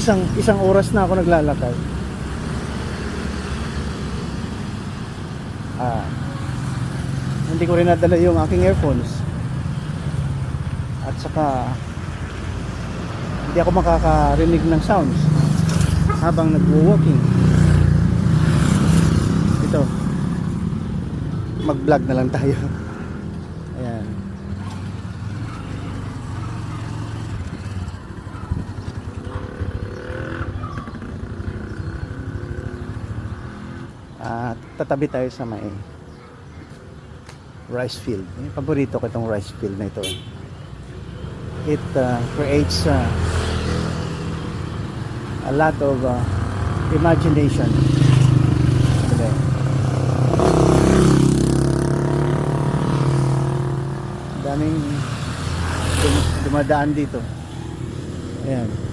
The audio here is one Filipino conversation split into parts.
Isang oras na ako naglalakad. Hindi ko rin nadala yung aking earphones. At saka hindi ako makakarinig ng sounds habang nagwo-walking. Ito, mag-vlog na lang tayo. Ayan. Tatabi tayo sa may rice field. Yung paborito ko itong rice field na ito. It creates a lot of imagination. Okay. Daming dumadaan dito. Ayan.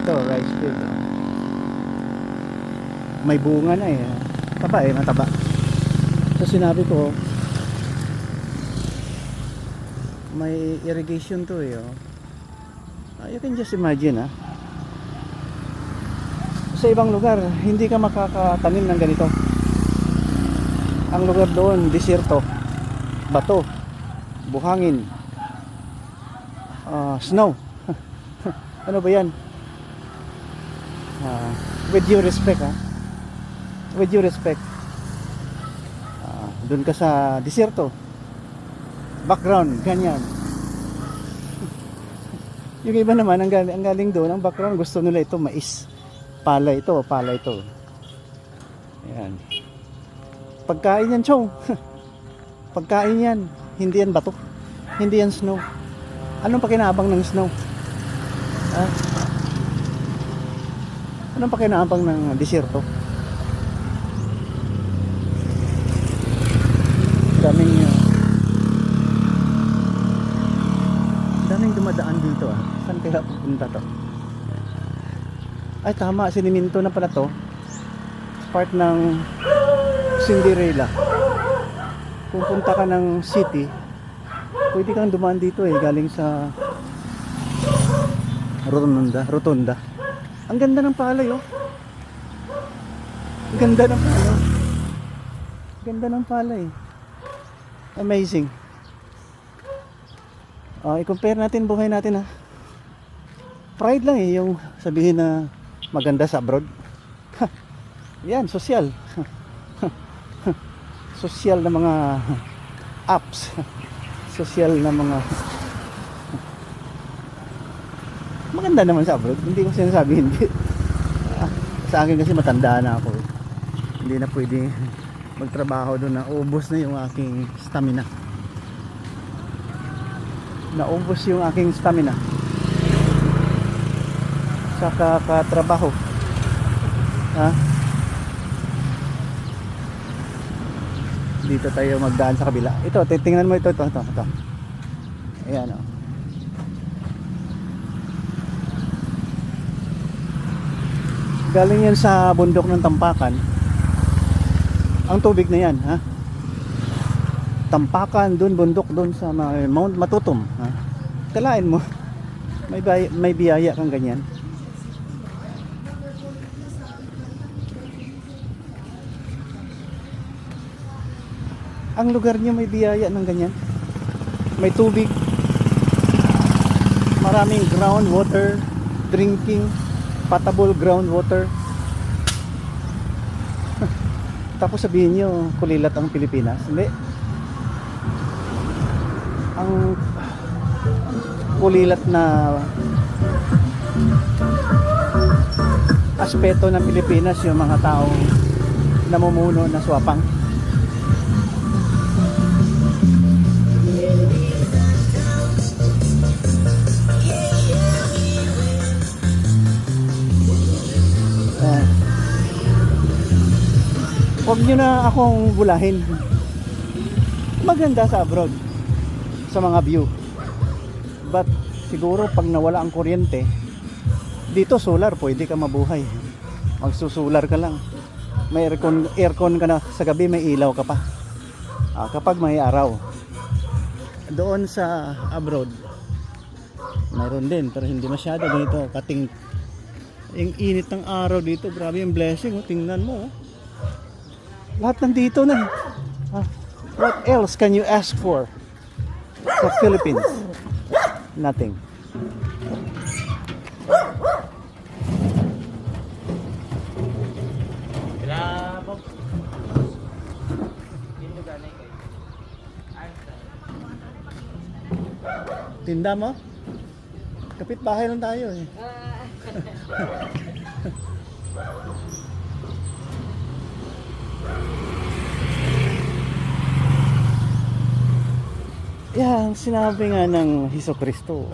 Ito, rice field. May bunga na eh. Taba eh, mataba. So sinabi ko, may irrigation to eh. You can just imagine sa ibang lugar, hindi ka makakatanim ng ganito. Ang lugar doon, desierto, bato, buhangin, snow. Ano ba yan? With due respect with due respect, dun ka sa desierto, background ganyan. Yung iba naman ang galing doon, ang background gusto nila ito mais, palay ito. Ayan, pagkain yan, chong. Pagkain yan, hindi yan bato, hindi yan snow. Anong pakinabang ng snow? Anong pakinabang ng desierto? Daming dumadaan dito Saan kaya pupunta to? Ay tama, siniminto na pala to. Part ng Cinderella. Kung punta ka ng city, pwede kang dumaan dito galing sa Rotonda. Ang ganda ng palay Ang ganda ng palay. Ganda ng palay. Amazing. I-compare natin buhay natin Pride lang yung sabihin na maganda sa abroad. Yan, social. Social na mga apps. Social na mga maganda naman sa abroad. Hindi ko sinasabi hindi. Sa akin kasi matanda na ako. Hindi na pwede magtrabaho doon ubos na yung aking stamina. Naubos yung aking stamina sa kakatrabaho. Dito tayo magdaan sa kabila. Ito, tingnan mo ito. Ayan Galing yan sa bundok ng Tampakan. Ang tubig na yan Tampakan doon, bundok doon sa Mount Matutum Kalain mo may biyaya kang ganyan. Ang lugar niyo may biyaya ng ganyan. May tubig, maraming groundwater, drinking, potable groundwater. Tapos sabihin nyo kulilat ang Pilipinas. Hindi. Ang kulilat na aspeto ng Pilipinas yung mga taong namumuno na swapang. Huwag nyo na akong bulahin. Maganda sa abroad sa mga view. But siguro pag nawala ang kuryente, dito solar, pwede ka mabuhay. Magsusolar ka lang. May aircon ka na, sa gabi may ilaw ka pa. Kapag may araw. Doon sa abroad, mayroon din, pero hindi masyado dito. Kating yung init ng araw dito, grabe yung blessing. Tingnan mo. Lahat nandito na. What else can you ask for sa Philippines? Nothing. Tinda mo? Kapit bahay lang tayo eh. Yan, sinabi nga ng Hesukristo,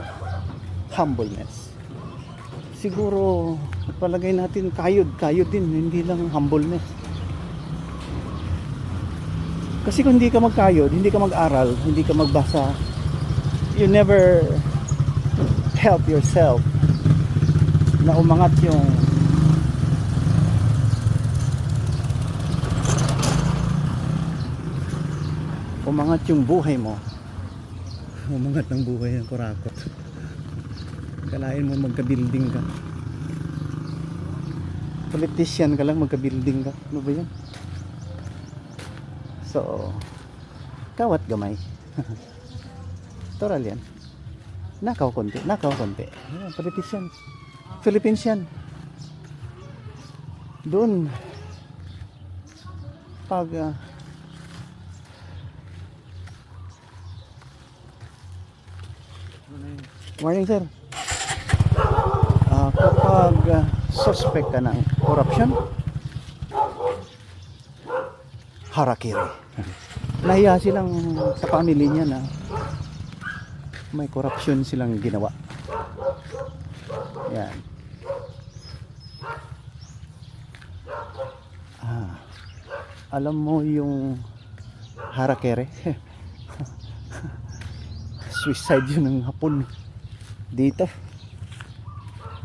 humbleness. Siguro, palagay natin kayod din, hindi lang humbleness. Kasi kung hindi ka magkayod, hindi ka mag-aral, hindi ka magbasa, you never help yourself na umangat yung buhay mo. Umangat ng buhay ng kurakot. Kalain mo magka-building ka. Politician ka lang, magka-building ka. Ano ba yan? So, kawat gamay. Toral yan. Nakaw konti. Ayan, politician. Philippines yan. Doon, pag morning sir. Kapag suspect ka ng corruption, harakiri. Nahiya silang sa family niya na may corruption silang ginawa. Yan. Alam mo yung harakiri? Suicide yun ng Hapon. Dito.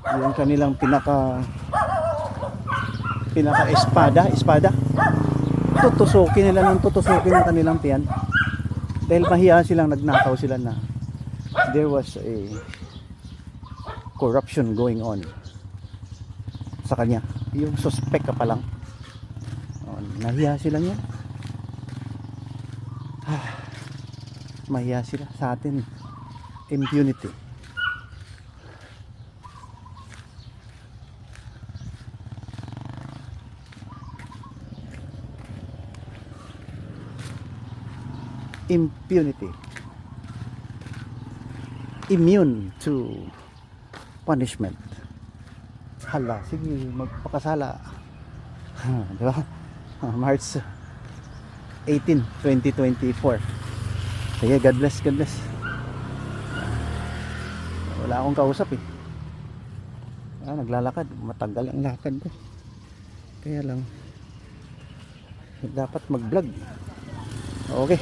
Yung kanilang pinaka espada. Tutusukin nila ng kanilang tiyan. Dahil mahiya silang nagnakaw sila na there was a corruption going on sa kanya. Yung suspect ka pa lang. Nahiya sila niya. Mahiya sila sa atin. Impunity. Impunity. Immune to punishment. Hala, sige, magpakasala. Di ba? March 18, 2024. Sige, God bless. Wala akong kausap eh. Naglalakad. Matagal ang lakad ko. Kaya lang dapat mag-vlog. Okay.